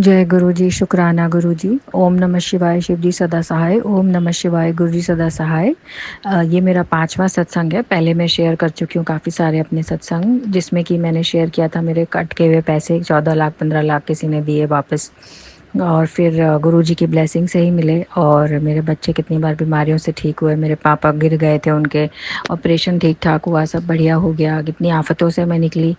जय गुरु जी, शुक्राना गुरु जी। ओम नमः शिवाय, शिव जी सदा सहाय। ओम नमः शिवाय, गुरु जी सदा सहाय। ये मेरा 5वां सत्संग है। पहले मैं शेयर कर चुकी हूँ काफ़ी सारे अपने सत्संग, जिसमें कि मैंने शेयर किया था मेरे अटके हुए पैसे 14 लाख 15 लाख किसी ने दिए वापस, और फिर गुरु जी की ब्लेसिंग से ही मिले। और मेरे बच्चे कितनी बार बीमारियों से ठीक हुए। मेरे पापा गिर गए थे, उनके ऑपरेशन ठीक ठाक हुआ, सब बढ़िया हो गया। कितनी आफतों से मैं निकली।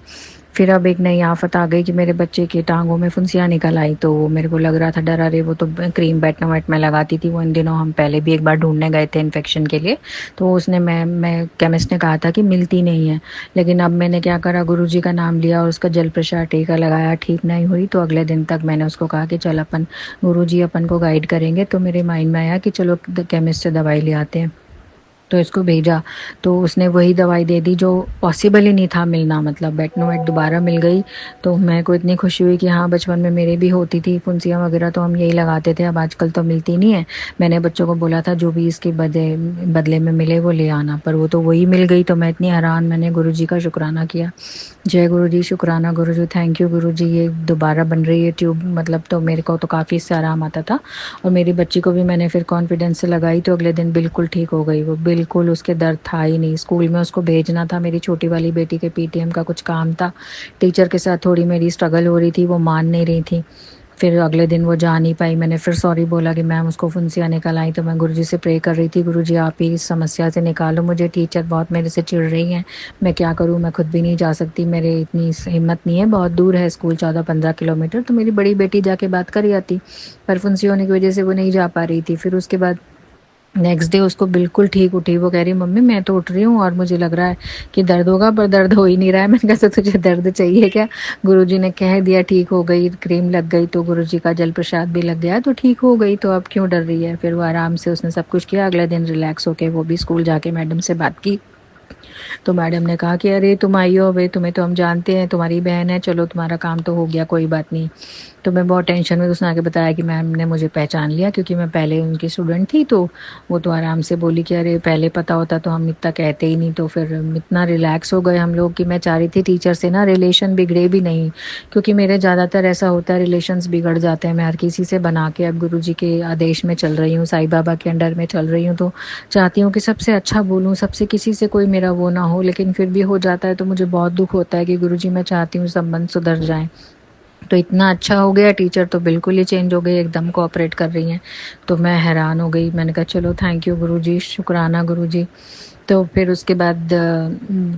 फिर अब एक नई आफत आ गई कि मेरे बच्चे की टांगों में फुंसियाँ निकल आई। तो मेरे को लग रहा था, डर, अरे वो तो क्रीम बेटनोवेट में लगाती थी वो। इन दिनों हम पहले भी एक बार ढूंढने गए थे इन्फेक्शन के लिए, तो उसने मैं केमिस्ट ने कहा था कि मिलती नहीं है। लेकिन अब मैंने क्या करा, गुरुजी का नाम लिया और उसका जल प्रसाद टीका लगाया, ठीक नहीं हुई। तो अगले दिन तक मैंने उसको कहा कि चल अपन, गुरुजी अपन को गाइड करेंगे। तो मेरे माइंड में आया कि चलो केमिस्ट से दवाई ले आते हैं। तो इसको भेजा, तो उसने वही दवाई दे दी जो पॉसिबल ही नहीं था मिलना। मतलब बेटनोवेट दोबारा मिल गई। तो मेरे को इतनी खुशी हुई कि हाँ, बचपन में मेरे भी होती थी फुंसियाँ वगैरह, तो हम यही लगाते थे। अब आजकल तो मिलती नहीं है। मैंने बच्चों को बोला था जो भी इसके बदले में मिले वो ले आना, पर वो तो वही मिल गई। तो मैं इतनी हैरान, मैंने गुरुजी का शुक्राना किया। जय गुरु जी, शुक्राना गुरु जी, थैंक यू गुरु जी। ये दोबारा बन रही है ट्यूब, मतलब तो मेरे को तो काफ़ी इससे आराम आता था। और मेरी बच्ची को भी मैंने फिर कॉन्फिडेंस से लगाई, तो अगले दिन बिल्कुल ठीक हो गई वो। बिल्कुल उसके दर्द था ही नहीं। स्कूल में उसको भेजना था, मेरी छोटी वाली बेटी के पीटीएम का कुछ काम था। टीचर के साथ थोड़ी मेरी स्ट्रगल हो रही थी, वो मान नहीं रही थी। फिर अगले दिन वो जा नहीं पाई। मैंने फिर सॉरी बोला कि मैम उसको फुंसियाँ निकल आई। तो मैं गुरुजी से प्रे कर रही थी, गुरुजी आप ही इस समस्या से निकालो मुझे। टीचर बहुत मेरे से चिढ़ रही हैं, मैं क्या करूँ, मैं खुद भी नहीं जा सकती, मेरे इतनी हिम्मत नहीं है। बहुत दूर है स्कूल, 14-15 किलोमीटर। तो मेरी बड़ी बेटी जाके बात कर आती, पर फुंसी होने की वजह से वो नहीं जा पा रही थी। फिर उसके बाद नेक्स्ट डे उसको बिल्कुल ठीक उठी। वो कह रही, मम्मी मैं तो उठ रही हूँ और मुझे लग रहा है कि दर्द होगा, पर दर्द हो ही नहीं रहा है। मैंने कहा तो तुझे दर्द चाहिए क्या? गुरुजी ने कह दिया ठीक हो गई, क्रीम लग गई, तो गुरुजी का जल प्रसाद भी लग गया तो ठीक हो गई। तो अब क्यों डर रही है? फिर वो आराम से उसने सब कुछ किया। अगले दिन रिलैक्स होके वो भी स्कूल जाके मैडम से बात की। तो मैडम ने कहा कि अरे तुम आई हो, भाई तुम्हें तो हम जानते हैं, तुम्हारी बहन है, चलो तुम्हारा काम तो हो गया, कोई बात नहीं। तो मैं बहुत टेंशन में, उसने आके बताया कि मैम ने मुझे पहचान लिया क्योंकि मैं पहले उनकी स्टूडेंट थी। तो वो तो आराम से बोली कि अरे पहले पता होता तो हम इतना कहते ही नहीं। तो फिर इतना रिलैक्स हो गए हम लोग कि मैं चाह रही थी टीचर से ना रिलेशन बिगड़े भी नहीं, क्योंकि मेरे ज़्यादातर ऐसा होता है रिलेशंस बिगड़ जाते हैं। मैं हर किसी से बना के अब गुरुजी के आदेश में चल रही हूँ, साईं बाबा के अंडर में चल रही हूँ। तो चाहती हूँ कि सबसे अच्छा बोलूँ, सबसे किसी से कोई मेरा वो ना हो। लेकिन फिर भी हो जाता है तो मुझे बहुत दुख होता है कि गुरुजी मैं चाहती हूँ संबंध सुधर जाएं। तो इतना अच्छा हो गया, टीचर तो बिल्कुल ही चेंज हो गई, एकदम कोऑपरेट कर रही हैं। तो मैं हैरान हो गई। मैंने कहा चलो थैंक यू गुरुजी, शुक्राना गुरुजी। तो फिर उसके बाद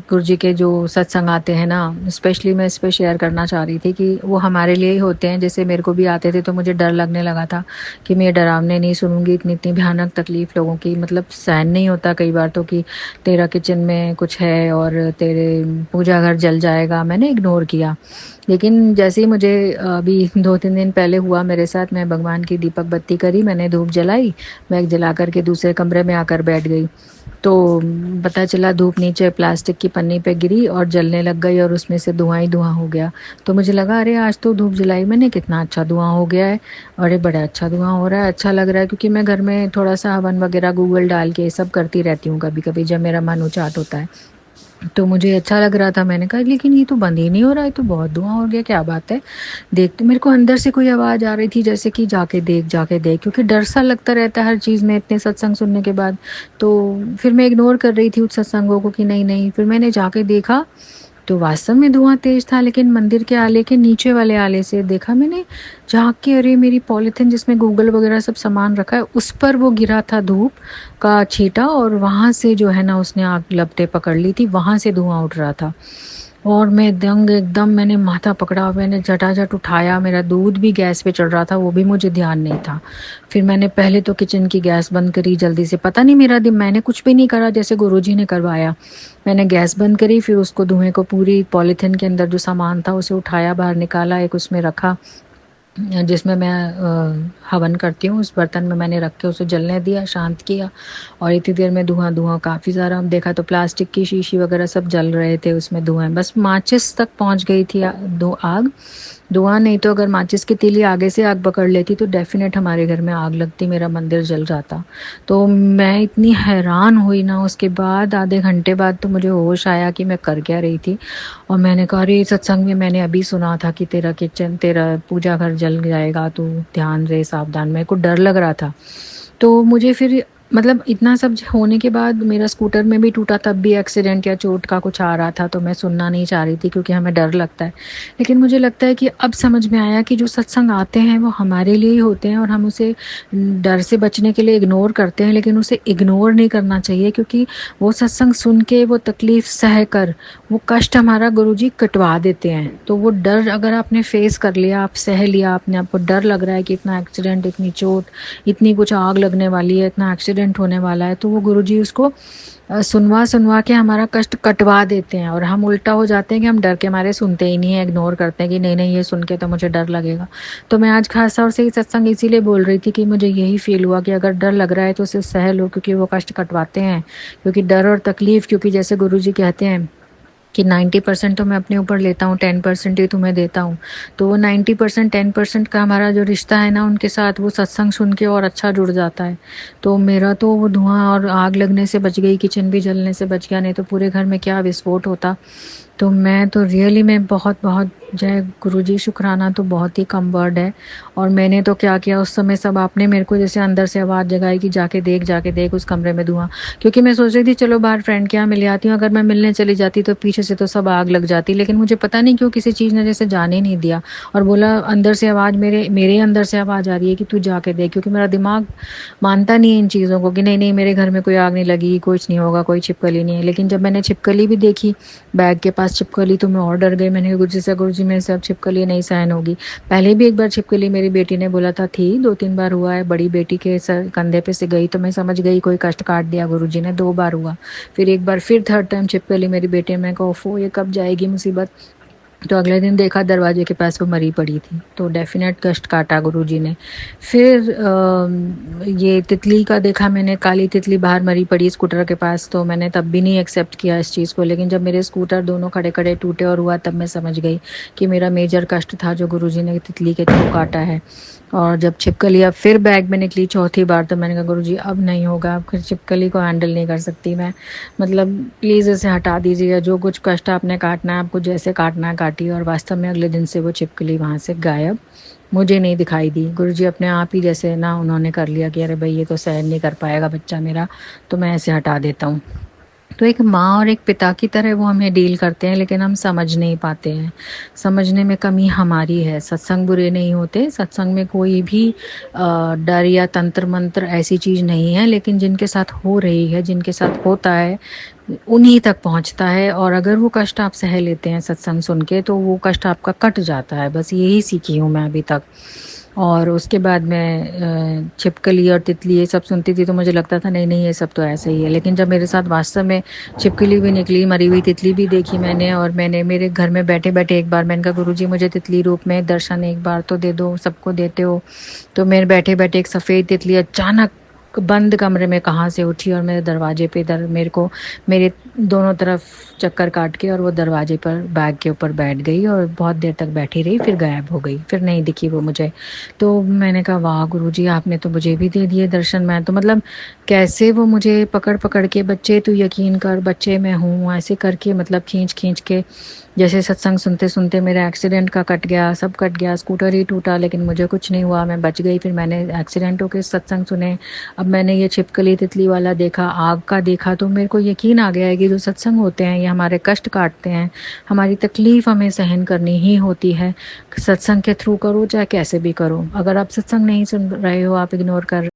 गुरुजी के जो सत्संग आते हैं ना, स्पेशली मैं इस पे शेयर करना चाह रही थी कि वो हमारे लिए ही होते हैं। जैसे मेरे को भी आते थे तो मुझे डर लगने लगा था कि मैं ये डरावने नहीं सुनूंगी, इतनी इतनी भयानक तकलीफ लोगों की, मतलब सहन नहीं होता कई बार तो, कि तेरा किचन में कुछ है और तेरे पूजा घर जल जाएगा। मैंने इग्नोर किया। लेकिन जैसे ही मुझे अभी 2-3 दिन पहले हुआ मेरे साथ, मैं भगवान की दीपक बत्ती करी, मैंने धूप जलाई, मैं जला करके दूसरे कमरे में आकर बैठ गई। तो पता चला धूप नीचे प्लास्टिक की पन्नी पे गिरी और जलने लग गई, और उसमें से धुआं ही धुआं हो गया। तो मुझे लगा अरे आज तो धूप जलाई मैंने, कितना अच्छा धुआं हो गया है। अरे बड़ा अच्छा धुआं हो रहा है, अच्छा लग रहा है। क्योंकि मैं घर में थोड़ा सा हवन वगैरह गूगल डाल के सब करती रहती हूँ कभी कभी जब मेरा मन उचाट होता है। तो मुझे अच्छा लग रहा था। मैंने कहा लेकिन ये तो बंद ही नहीं हो रहा है, तो बहुत धुआं हो गया, क्या बात है। देखते मेरे को अंदर से कोई आवाज़ आ रही थी जैसे कि जाके देख जाके देख, क्योंकि डर सा लगता रहता है हर चीज़ में इतने सत्संग सुनने के बाद। तो फिर मैं इग्नोर कर रही थी उस सत्संगों को कि नहीं नहीं। फिर मैंने जाके देखा तो वास्तव में धुआं तेज था, लेकिन मंदिर के आले के नीचे वाले आले से देखा मैंने, झाँक के, अरे मेरी पॉलिथीन जिसमें गूगल वगैरह सब सामान रखा है उस पर वो गिरा था धूप का छींटा, और वहां से जो है ना उसने आग लपटें पकड़ ली थी, वहां से धुआं उठ रहा था। और मैं दंग एकदम, मैंने माथा पकड़ा, मैंने झटाझट उठाया। मेरा दूध भी गैस पे चढ़ रहा था, वो भी मुझे ध्यान नहीं था। फिर मैंने पहले तो किचन की गैस बंद करी जल्दी से, पता नहीं मेरा दिन, मैंने कुछ भी नहीं करा, जैसे गुरुजी ने करवाया। मैंने गैस बंद करी, फिर उसको धुएं को पूरी पॉलीथिन के अंदर जो सामान था उसे उठाया, बाहर निकाला, एक उसमें रखा जिसमें मैं हवन करती हूँ, उस बर्तन में मैंने रख के उसे जलने दिया, शांत किया। और इतनी देर में धुआं धुआं काफ़ी सारा हम देखा तो प्लास्टिक की शीशी वगैरह सब जल रहे थे उसमें, धुआं बस माचिस तक पहुंच गई थी आग। धुआं नहीं तो अगर माचिस की तीली आगे से आग पकड़ लेती तो डेफिनेट हमारे घर में आग लगती, मेरा मंदिर जल जाता। तो मैं इतनी हैरान हुई ना, उसके बाद आधे घंटे बाद तो मुझे होश आया कि मैं कर क्या रही थी। और मैंने कहा अरे सत्संग में मैंने अभी सुना था कि तेरा किचन, तेरा पूजा घर जल जाएगा, तो ध्यान रहे, सावधान। मेरे को डर लग रहा था। तो मुझे फिर मतलब इतना सब होने के बाद मेरा स्कूटर में भी टूटा, तब भी एक्सीडेंट या चोट का कुछ आ रहा था, तो मैं सुनना नहीं चाह रही थी क्योंकि हमें डर लगता है। लेकिन मुझे लगता है कि अब समझ में आया कि जो सत्संग आते हैं वो हमारे लिए ही होते हैं, और हम उसे डर से बचने के लिए इग्नोर करते हैं, लेकिन उसे इग्नोर नहीं करना चाहिए, क्योंकि वो सत्संग सुन के, वो तकलीफ सह कर, वो कष्ट हमारा गुरुजी कटवा देते हैं। तो वो डर अगर आपने फेस कर लिया, आप सह लिया, आपने, आपको डर लग रहा है कि इतना एक्सीडेंट, इतनी चोट, इतनी कुछ आग लगने वाली है, इतना एक्सीडेंट होने वाला है, तो वो गुरुजी उसको सुनवा सुनवा के हमारा कष्ट कटवा देते हैं। और हम उल्टा हो जाते हैं कि हम डर के मारे सुनते ही नहीं है, इग्नोर करते हैं कि नहीं नहीं, ये सुन के तो मुझे डर लगेगा। तो मैं आज खास तौर से ये सत्संग इसीलिए बोल रही थी कि मुझे यही फील हुआ कि अगर डर लग रहा है तो उसे सह लो, क्योंकि वो कष्ट कटवाते हैं। क्योंकि डर और तकलीफ, क्योंकि जैसे गुरुजी कहते हैं कि 90% तो मैं अपने ऊपर लेता हूँ, 10% ही तुम्हें देता हूँ। तो वो 90% 10% का हमारा जो रिश्ता है ना उनके साथ, वो सत्संग सुन के और अच्छा जुड़ जाता है। तो मेरा तो वो धुआं और आग लगने से बच गई, किचन भी जलने से बच गया, नहीं तो पूरे घर में क्या विस्फोट होता। तो मैं तो रियली में बहुत बहुत जय गुरुजी, शुक्राना तो बहुत ही कम वर्ड है। और मैंने तो क्या किया उस समय, सब आपने मेरे को जैसे अंदर से आवाज़ जगाई कि जाके देख उस कमरे में धुआं। क्योंकि मैं सोच रही थी चलो बाहर फ्रेंड के यहाँ मिल आती हूँ, अगर मैं मिलने चली जाती तो पीछे से तो सब आग लग जाती। लेकिन मुझे पता नहीं क्यों किसी चीज़ ने जैसे जाने नहीं दिया, और बोला अंदर से आवाज़, मेरे मेरे अंदर से आवाज़ आ रही है कि तू जाके देख। क्योंकि मेरा दिमाग मानता नहीं है इन चीज़ों को कि नहीं नहीं, मेरे घर में कोई आग नहीं लगी, कुछ नहीं होगा, कोई छिपकली नहीं है। लेकिन जब मैंने छिपकली भी देखी, बैग के पास छिपकली, तो मैं और डर गई। मैंने कहा गुरुजी से, गुरुजी मेरे से अब छिपकली नहीं सहन होगी। पहले भी एक बार छिपकली मेरी बेटी ने बोला था, थी 2-3 बार हुआ है, बड़ी बेटी के सर कंधे पे से गई तो मैं समझ गई कोई कष्ट काट दिया गुरुजी ने। 2 बार हुआ, फिर एक बार, फिर थर्ड टाइम छिपकली मेरी बेटी में को, ओफो ये कब जाएगी मुसीबत। तो अगले दिन देखा दरवाजे के पास वो मरी पड़ी थी, तो डेफिनेट कष्ट काटा गुरुजी ने। फिर ये तितली का देखा मैंने, काली तितली बाहर मरी पड़ी स्कूटर के पास, तो मैंने तब भी नहीं एक्सेप्ट किया इस चीज़ को। लेकिन जब मेरे स्कूटर दोनों खड़े खड़े टूटे और हुआ, तब मैं समझ गई कि मेरा मेजर कष्ट था जो गुरुजी ने तितली के थ्रू काटा है। और जब छिपकली अब फिर बैग में निकली चौथी बार, तो मैंने कहा गुरुजी अब नहीं होगा, अब छिपकली को हैंडल नहीं कर सकती मैं, मतलब प्लीज़ इसे हटा दीजिएगा। जो कुछ कष्ट आपने काटना है, आपको जैसे काटना है काटिए। और वास्तव में अगले दिन से वो छिपकली वहाँ से गायब, मुझे नहीं दिखाई दी। गुरुजी अपने आप ही जैसे ना उन्होंने कर लिया कि अरे भाई ये तो सहन नहीं कर पाएगा बच्चा मेरा, तो मैं ऐसे हटा देता हूँ। तो एक माँ और एक पिता की तरह वो हमें डील करते हैं, लेकिन हम समझ नहीं पाते हैं। समझने में कमी हमारी है। सत्संग बुरे नहीं होते, सत्संग में कोई भी डर या तंत्र मंत्र ऐसी चीज़ नहीं है, लेकिन जिनके साथ हो रही है, जिनके साथ होता है, उन्हीं तक पहुंचता है। और अगर वो कष्ट आप सह लेते हैं सत्संग सुन के, तो वो कष्ट आपका कट जाता है। बस यही सीखी हूँ मैं अभी तक। और उसके बाद मैं छिपकली और तितली ये सब सुनती थी, तो मुझे लगता था नहीं नहीं ये सब तो ऐसा ही है। लेकिन जब मेरे साथ वास्तव में छिपकली भी निकली, मरी हुई तितली भी देखी मैंने, और मैंने मेरे घर में बैठे बैठे एक बार मैंने कहा गुरुजी मुझे तितली रूप में दर्शन एक बार तो दे दो, सबको देते हो। तो मेरे बैठे बैठे एक सफ़ेद तितली अचानक बंद कमरे में कहाँ से उठी और मेरे दरवाजे पे मेरे को, मेरे दोनों तरफ चक्कर काट के, और वो दरवाजे पर बैग के ऊपर बैठ गई और बहुत देर तक बैठी रही, फिर गायब हो गई, फिर नहीं दिखी वो मुझे। तो मैंने कहा वाह गुरुजी, आपने तो मुझे भी दे दिए दर्शन। मैं तो मतलब कैसे वो मुझे पकड़ पकड़ के, बच्चे तू यकीन कर, बच्चे मैं हूँ, ऐसे करके मतलब खींच खींच के, जैसे सत्संग सुनते सुनते मेरा एक्सीडेंट का कट गया, सब कट गया, स्कूटर ही टूटा लेकिन मुझे कुछ नहीं हुआ, मैं बच गई। फिर मैंने एक्सीडेंटों के सत्संग सुने, अब मैंने ये छिपकली तितली वाला देखा, आग का देखा, तो मेरे को यकीन आ गया है कि जो सत्संग होते हैं ये हमारे कष्ट काटते हैं, हमारी तकलीफ हमें सहन करनी ही होती है। सत्संग के थ्रू करो चाहे कैसे भी करो। अगर आप सत्संग नहीं सुन रहे हो, आप इग्नोर कर,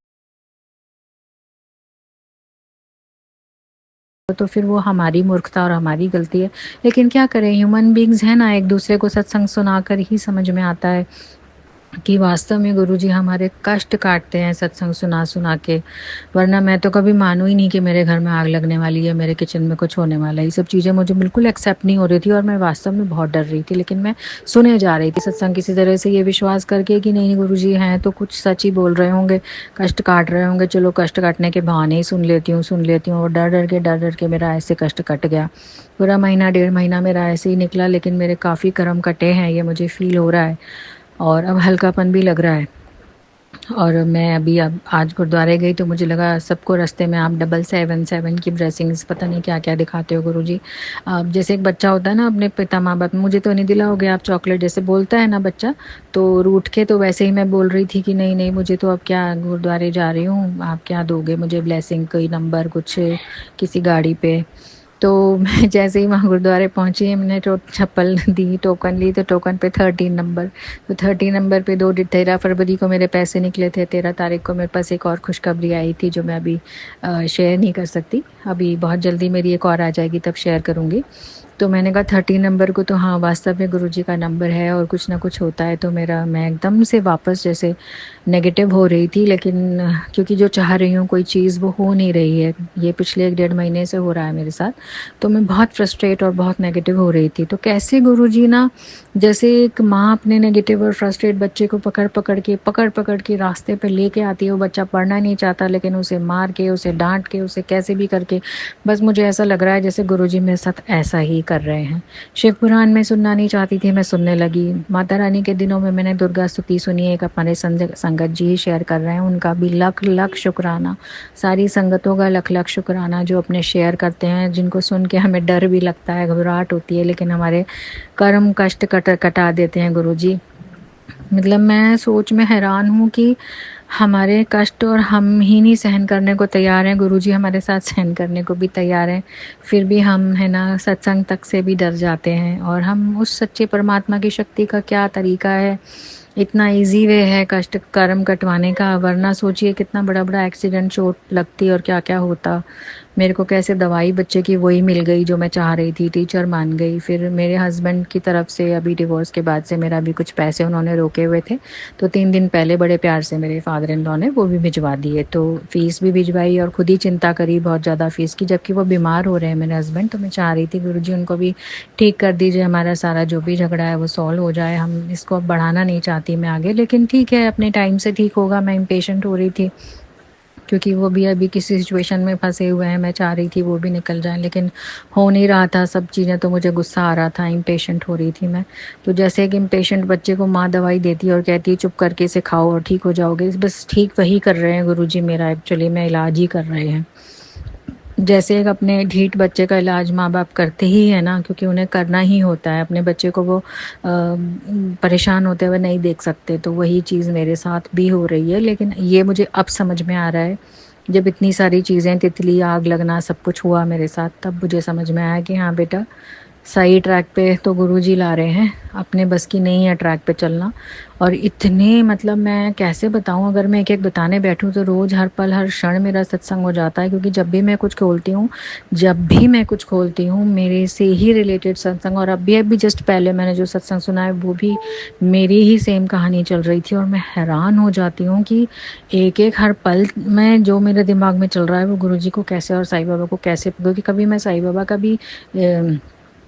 तो फिर वो हमारी मूर्खता और हमारी गलती है। लेकिन क्या करें, ह्यूमन बीइंग्स हैं ना, एक दूसरे को सत्संग सुनाकर ही समझ में आता है कि वास्तव में गुरुजी हमारे कष्ट काटते हैं सत्संग सुना सुना के। वरना मैं तो कभी मानू ही नहीं कि मेरे घर में आग लगने वाली है, मेरे किचन में कुछ होने वाला है। ये सब चीज़ें मुझे बिल्कुल एक्सेप्ट नहीं हो रही थी, और मैं वास्तव में बहुत डर रही थी। लेकिन मैं सुने जा रही थी सत्संग किसी तरह से, ये विश्वास करके कि नहीं गुरुजी हैं तो कुछ सच ही बोल रहे होंगे, कष्ट काट रहे होंगे, चलो कष्ट काटने के बहाने ही सुन लेती हूँ। और डर डर के मेरा ऐसे कष्ट कट गया। पूरा महीना 1.5 महीना मेरा ऐसे ही निकला, लेकिन मेरे काफ़ी कर्म कटे हैं, ये मुझे फील हो रहा है, और अब हल्कापन भी लग रहा है। और मैं अभी अब आज गुरुद्वारे गई तो मुझे लगा सबको रास्ते में आप 777 की ब्लेसिंग्स पता नहीं क्या क्या दिखाते हो गुरुजी। जैसे एक बच्चा होता है ना अपने पिता माँ बाप, मुझे तो नहीं दिलाओगे आप चॉकलेट, जैसे बोलता है ना बच्चा, तो रूठ के तो वैसे ही मैं बोल रही थी कि नहीं नहीं मुझे तो अब क्या, गुरुद्वारे जा रही हूँ, आप क्या दोगे मुझे ब्लेसिंग, कोई नंबर कुछ किसी गाड़ी पे। तो मैं जैसे ही वहाँ गुरुद्वारे पहुँची, मैंने चप्पल दी, टोकन ली, तो टोकन पे 13 नंबर, तो 13 नंबर पे 13 फरवरी को मेरे पैसे निकले थे। 13 तारीख को मेरे पास एक और खुशखबरी आई थी जो मैं अभी शेयर नहीं कर सकती, अभी बहुत जल्दी मेरी एक और आ जाएगी तब शेयर करूँगी। तो मैंने कहा 13 नंबर को तो हाँ वास्तव में गुरुजी का नंबर है और कुछ ना कुछ होता है। तो मेरा, मैं एकदम से वापस जैसे नेगेटिव हो रही थी, लेकिन क्योंकि जो चाह रही हूँ कोई चीज़ वो हो नहीं रही है, ये पिछले 1 डेढ़ महीने से हो रहा है मेरे साथ। तो मैं बहुत फ्रस्ट्रेट और बहुत नेगेटिव हो रही थी। तो कैसे गुरुजी ना, जैसे एक माँ अपने नेगेटिव और फ्रस्ट्रेट बच्चे को पकड़ पकड़ के रास्ते पे लेके आती है, वो बच्चा पढ़ना नहीं चाहता लेकिन उसे मार के, उसे डांट के, उसे कैसे भी करके, बस मुझे ऐसा लग रहा है जैसे गुरुजी मेरे साथ ऐसा ही कर रहे हैं। शिव पुराण में सुनना नहीं चाहती थी, मैं सुनने लगी। माता रानी के दिनों में मैंने दुर्गा स्तुति सुनी, एक हमारे संगत जी ही शेयर कर रहे हैं, उनका भी लख लख शुक्राना, सारी संगतों का लख लख शुक्राना जो अपने शेयर करते हैं, जिनको सुन के हमें डर भी लगता है, घबराहट होती है, लेकिन हमारे कर्म कष्ट कटा देते हैं गुरुजी। मतलब मैं सोच में हैरान हूँ कि हमारे कष्ट और हम ही नहीं सहन करने को तैयार हैं, गुरुजी हमारे साथ सहन करने को भी तैयार हैं, फिर भी हम है ना सत्संग तक से भी डर जाते हैं। और हम उस सच्चे परमात्मा की शक्ति का क्या तरीका है, इतना इजी वे है कष्ट कर्म कटवाने का, वरना सोचिए कितना बड़ा बड़ा एक्सीडेंट, चोट लगती और क्या क्या होता। मेरे को कैसे दवाई बच्चे की वही मिल गई जो मैं चाह रही थी, टीचर मान गई। फिर मेरे हस्बैंड की तरफ से अभी डिवोर्स के बाद से मेरा भी कुछ पैसे उन्होंने रोके हुए थे, तो 3 दिन पहले बड़े प्यार से मेरे फादर इन लॉ ने वो भी भिजवा दिए, तो फीस भी भिजवाई और खुद ही चिंता करी बहुत ज़्यादा फीस की, जबकि वो बीमार हो रहे हैं मेरे हस्बैंड। तो मैं चाह रही थी गुरुजी उनको भी ठीक कर दीजिए, हमारा सारा जो भी झगड़ा है वो सॉल्व हो जाए, हम इसको अब बढ़ाना नहीं चाहती मैं आगे, लेकिन ठीक है अपने टाइम से ठीक होगा। मैं इम्पेशेंट हो रही थी क्योंकि वो भी अभी किसी सिचुएशन में फंसे हुए हैं, मैं चाह रही थी वो भी निकल जाए, लेकिन हो नहीं रहा था सब चीज़ें, तो मुझे गुस्सा आ रहा था, इम्पेशेंट हो रही थी मैं। तो जैसे एक इम्पेशेंट बच्चे को माँ दवाई देती है और कहती है चुप करके इसे खाओ और ठीक हो जाओगे, बस ठीक वही कर रहे हैं गुरुजी मेरा, एक्चुअली मैं इलाज ही कर रहे हैं। जैसे एक अपने ढीठ बच्चे का इलाज माँ बाप करते ही है ना, क्योंकि उन्हें करना ही होता है, अपने बच्चे को वो परेशान होते हुए नहीं देख सकते, तो वही चीज़ मेरे साथ भी हो रही है। लेकिन ये मुझे अब समझ में आ रहा है, जब इतनी सारी चीज़ें, तितली, आग लगना, सब कुछ हुआ मेरे साथ, तब मुझे समझ में आया कि हाँ बेटा सही ट्रैक पे तो गुरुजी ला रहे हैं, अपने बस की नहीं है ट्रैक पे चलना। और इतने, मतलब मैं कैसे बताऊं, अगर मैं एक एक बताने बैठूं तो रोज़ हर पल हर क्षण मेरा सत्संग हो जाता है, क्योंकि जब भी मैं कुछ खोलती हूँ मेरे से ही रिलेटेड सत्संग। और अभी जस्ट पहले मैंने जो सत्संग सुना है वो भी मेरी ही सेम कहानी चल रही थी, और मैं हैरान हो जाती हूँ कि एक एक हर पल में जो मेरे दिमाग में चल रहा है वो गुरुजी को कैसे और साईं बाबा को कैसे, क्योंकि कभी मैं साईं बाबा का भी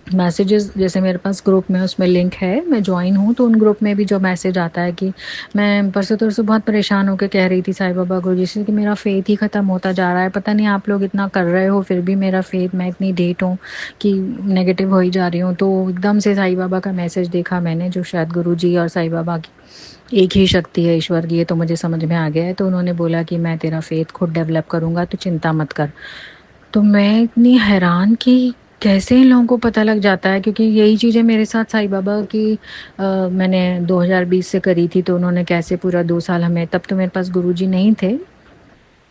मैसेजेस, जैसे मेरे पास ग्रुप में उसमें लिंक है, मैं ज्वाइन हूँ, तो उन ग्रुप में भी जो मैसेज आता है कि मैं परसों तरसों बहुत परेशान होकर कह रही थी साईं बाबा गुरुजी से कि मेरा फेथ ही ख़त्म होता जा रहा है, पता नहीं आप लोग इतना कर रहे हो फिर भी मेरा फेथ, मैं इतनी ढीठ हूँ कि नेगेटिव हो ही जा रही हूँ। तो एकदम से साईं बाबा का मैसेज देखा मैंने, जो शायद गुरुजी और साईं बाबा की एक ही शक्ति है ईश्वर की, ये तो मुझे समझ में आ गया है। तो उन्होंने बोला कि मैं तेरा फेथ खुद डेवलप करूँगा, तो चिंता मत कर। तो मैं इतनी हैरान कि कैसे इन लोगों को पता लग जाता है, क्योंकि यही चीज़ें मेरे साथ साईं बाबा की मैंने 2020 से करी थी, तो उन्होंने कैसे पूरा 2 साल हमें, तब तो मेरे पास गुरुजी नहीं थे,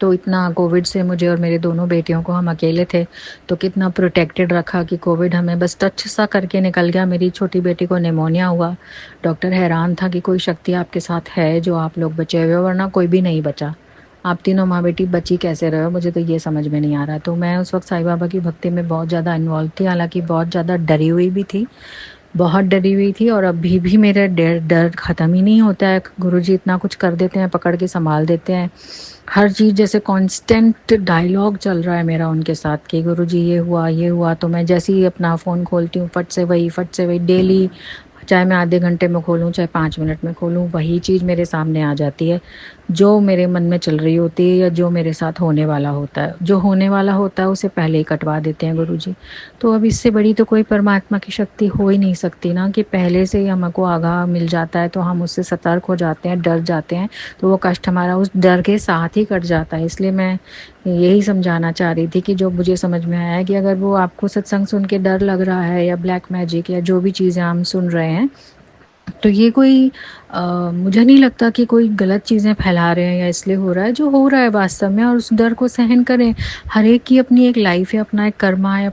तो इतना कोविड से मुझे और मेरे दोनों बेटियों को, हम अकेले थे, तो कितना प्रोटेक्टेड रखा कि कोविड हमें बस टच सा करके निकल गया। मेरी छोटी बेटी को निमोनिया हुआ, डॉक्टर हैरान था कि कोई शक्ति आपके साथ है जो आप लोग बचे हुए हो, वरना कोई भी नहीं बचा, आप तीनों माँ बेटी बची कैसे रहे हो, मुझे तो ये समझ में नहीं आ रहा। तो मैं उस वक्त साईं बाबा की भक्ति में बहुत ज़्यादा इन्वॉल्व थी, हालांकि बहुत ज़्यादा डरी हुई भी थी, बहुत डरी हुई थी, और अभी भी मेरा डर डर ख़त्म ही नहीं होता है। गुरुजी इतना कुछ कर देते हैं, पकड़ के संभाल देते हैं, हर चीज़ जैसे कांस्टेंट डायलॉग चल रहा है मेरा उनके साथ कि गुरुजी ये हुआ ये हुआ। तो मैं जैसे ही अपना फ़ोन खोलती हूँ फट से वही डेली चाहे मैं आधे घंटे में खोलूँ, चाहे 5 मिनट में खोलूँ, वही चीज़ मेरे सामने आ जाती है जो मेरे मन में चल रही होती है या जो मेरे साथ होने वाला होता है। जो होने वाला होता है उसे पहले ही कटवा देते हैं गुरुजी। तो अब इससे बड़ी तो कोई परमात्मा की शक्ति हो ही नहीं सकती ना, कि पहले से ही हमको आगाह मिल जाता है तो हम उससे सतर्क हो जाते हैं, डर जाते हैं, तो वो कष्ट हमारा उस डर के साथ ही कट जाता है। इसलिए मैं यही समझाना चाह रही थी कि जो मुझे समझ में आया है कि अगर वो आपको सत्संग सुन के डर लग रहा है या ब्लैक मैजिक या जो भी चीज़ें हम सुन रहे हैं, तो ये कोई मुझे नहीं लगता कि कोई गलत चीज़ें फैला रहे हैं या इसलिए हो रहा है। जो हो रहा है वास्तव में, और उस डर को सहन करें। हर एक की अपनी एक लाइफ है, अपना एक कर्मा है,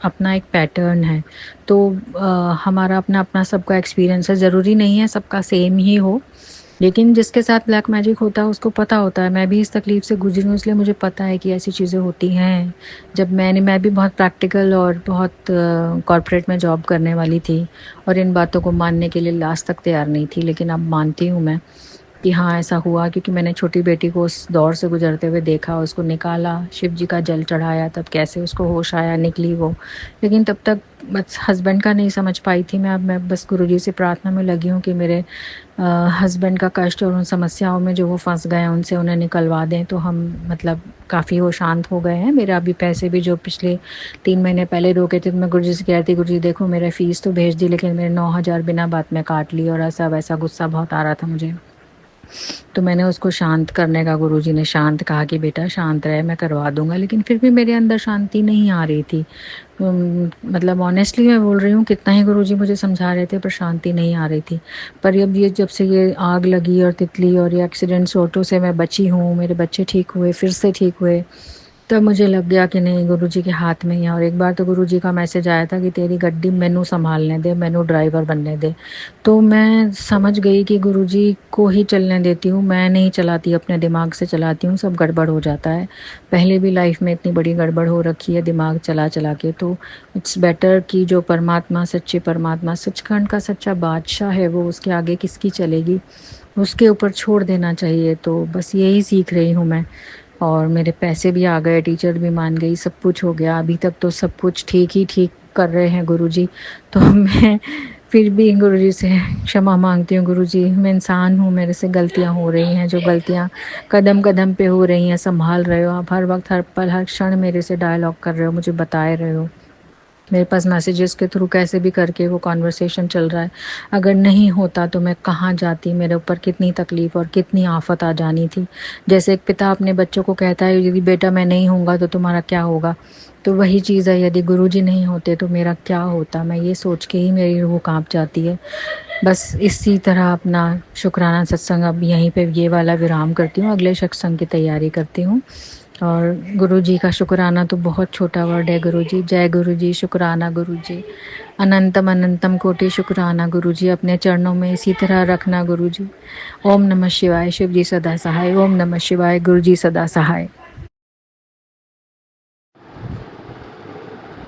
अपना एक पैटर्न है। तो हमारा अपना अपना सबका एक्सपीरियंस है, ज़रूरी नहीं है सबका सेम ही हो। लेकिन जिसके साथ ब्लैक मैजिक होता है उसको पता होता है। मैं भी इस तकलीफ से गुजरी हूँ, इसलिए मुझे पता है कि ऐसी चीज़ें होती हैं। जब मैं भी बहुत प्रैक्टिकल और बहुत कॉर्पोरेट में जॉब करने वाली थी और इन बातों को मानने के लिए लास्ट तक तैयार नहीं थी, लेकिन अब मानती हूँ मैं कि हाँ, ऐसा हुआ, क्योंकि मैंने छोटी बेटी को उस दौर से गुजरते हुए देखा, उसको निकाला, शिव जी का जल चढ़ाया, तब कैसे उसको होश आया, निकली वो। लेकिन तब तक बस हस्बैंड का नहीं समझ पाई थी मैं। अब मैं बस गुरुजी से प्रार्थना में लगी हूँ कि मेरे हस्बैंड का कष्ट और उन समस्याओं में जो वो फंस गए हैं उनसे उन्हें निकलवा दें, तो हम मतलब काफ़ी वो शांत हो गए हैं। मेरे अभी पैसे भी जो पिछले 3 महीने पहले रोके थे, तो मैं गुरुजी से कह रही थी, गुरुजी देखो मेरे फ़ीस तो भेज दी, लेकिन मेरे 9,000 बिना बात में काट ली, और ऐसा वैसा गुस्सा बहुत आ रहा था मुझे। तो मैंने उसको शांत करने का, गुरुजी ने शांत कहा कि बेटा शांत रहे, मैं करवा दूंगा। लेकिन फिर भी मेरे अंदर शांति नहीं आ रही थी। मतलब ऑनेस्टली मैं बोल रही हूँ, कितना ही गुरुजी मुझे समझा रहे थे पर शांति नहीं आ रही थी। पर अब ये जब से ये आग लगी और तितली और ये एक्सीडेंट्स ऑटो से मैं बची हूँ, मेरे बच्चे ठीक हुए, फिर से ठीक हुए, तब मुझे लग गया कि नहीं, गुरुजी के हाथ में ही है। और एक बार तो गुरुजी का मैसेज आया था कि तेरी गड्डी मैनू संभालने दे, मैनू ड्राइवर बनने दे। तो मैं समझ गई कि गुरुजी को ही चलने देती हूँ, मैं नहीं चलाती, अपने दिमाग से चलाती हूँ, सब गड़बड़ हो जाता है। पहले भी लाइफ में इतनी बड़ी गड़बड़ हो रखी है दिमाग चला चला के। तो इट्स बेटर कि जो परमात्मा, सच्चे परमात्मा, सचखंड का सच्चा बादशाह है, वो उसके आगे किसकी चलेगी, उसके ऊपर छोड़ देना चाहिए। तो बस यही सीख रही हूँ मैं। और मेरे पैसे भी आ गए, टीचर भी मान गई, सब कुछ हो गया। अभी तक तो सब कुछ ठीक ही ठीक कर रहे हैं गुरुजी। तो मैं फिर भी गुरुजी से क्षमा मांगती हूँ। गुरुजी, मैं इंसान हूँ, मेरे से गलतियाँ हो रही हैं, जो गलतियाँ कदम कदम पे हो रही हैं, संभाल रहे हो आप। हर वक्त, हर पल, हर क्षण मेरे से डायलॉग कर रहे हो, मुझे बताए रहे हो। मेरे पास मैसेजेस के थ्रू कैसे भी करके वो कॉन्वर्सेशन चल रहा है। अगर नहीं होता तो मैं कहाँ जाती, मेरे ऊपर कितनी तकलीफ और कितनी आफत आ जानी थी। जैसे एक पिता अपने बच्चों को कहता है, यदि बेटा मैं नहीं होऊंगा तो तुम्हारा क्या होगा। तो वही चीज़ है, यदि गुरुजी नहीं होते तो मेरा क्या होता। मैं ये सोच के ही मेरी रूह कांप जाती है। बस इसी तरह अपना शुक्राना सत्संग अब यहीं पे ये वाला विराम करती हूँ, अगले सत्संग की तैयारी करती हूँ। और गुरुजी का शुक्राना तो बहुत छोटा वर्ड है। गुरुजी, जय गुरुजी, शुक्राना गुरुजी, अनंतम अनंतम कोटि शुक्राना गुरुजी, अपने चरणों में इसी तरह रखना गुरुजी। ओम नमः शिवाय, शिव जी सदा सहाय। ओम नमः शिवाय, गुरुजी सदा सहाय।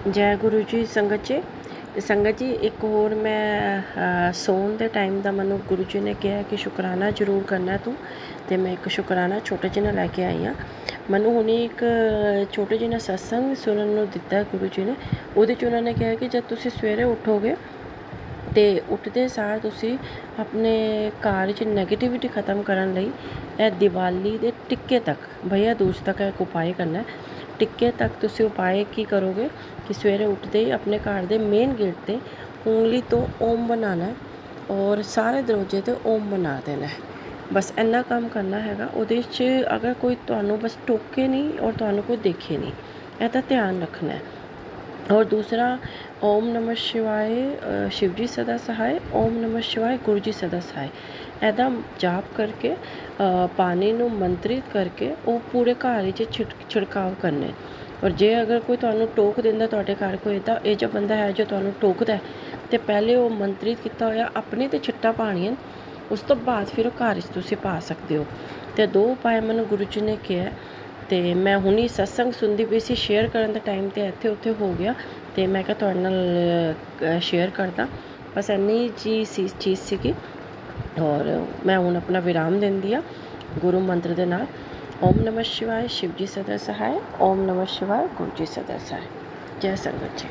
जय गुरु जी। संगत जी एक होर मैं सौन के टाइम का मैं गुरु जी ने कहा कि शुकराना जरूर करना तू, तो मैं एक शुकराना छोटे जिहा लैके आई हाँ। मैनू हुणे एक छोटे जिहा सत्संग सुनने को दिता गुरु जी ने। उहदे च उन्होंने कहा कि जब तुसीं सवेरे उठोगे तो उठते सार तुसीं अपने घर च नैगेटिविटी खत्म करने लई ए दिवाली के टिक्के तक, भैया दूज तक एक उपाय करना है। टिक्के तक तुसीं उपाय की करोगे कि सवेरे उठते ही अपने घर के मेन गेट ते उंगली तो ओम बनाना है और सारे दरवाजे ते ओम बना देना है। बस इन्ना काम करना हैगा। उहदे च अगर कोई तुहानू बस टोके नहीं और तुहानू कोई देखे नहीं, इहदा ध्यान रखना है। और दूसरा, ओम नमः शिवाय शिव जी सदा सहाय, ओम नमः शिवाय गुरु जी सदा सहाय, ऐदा जाप करके पानी नू मंत्रित करके वो पूरे घर छिड़काव करने। और जे अगर कोई तुहानू टोक देंदा, तुहाडे घर कोई ये जो बंदा है जो तुहानू टोकदा है, तो पहले वो मंत्रित किया होया अपने ते छिट्टा पानियां, उस तो बाद फिर घर च तुसीं पा सकते हो। तो 2 उपाय मैनू गुरु जी ने कहा। तो मैं हुणी सत्संग सुनती पई सी, शेयर करने का टाइम तो इत्थे उत्थे हो गया, तो मैं क्या तुहाडे नाल शेयर करदा। बस इन्नी चीज़ सीगी। और मैं हुण अपना विराम देंदी आ गुरु मंत्र दे नाल। ओम नमः शिवाय, शिव जी सदा सहाय। ओम नमः शिवाय, गुरु जी सदा सहाय। जय संगत जी।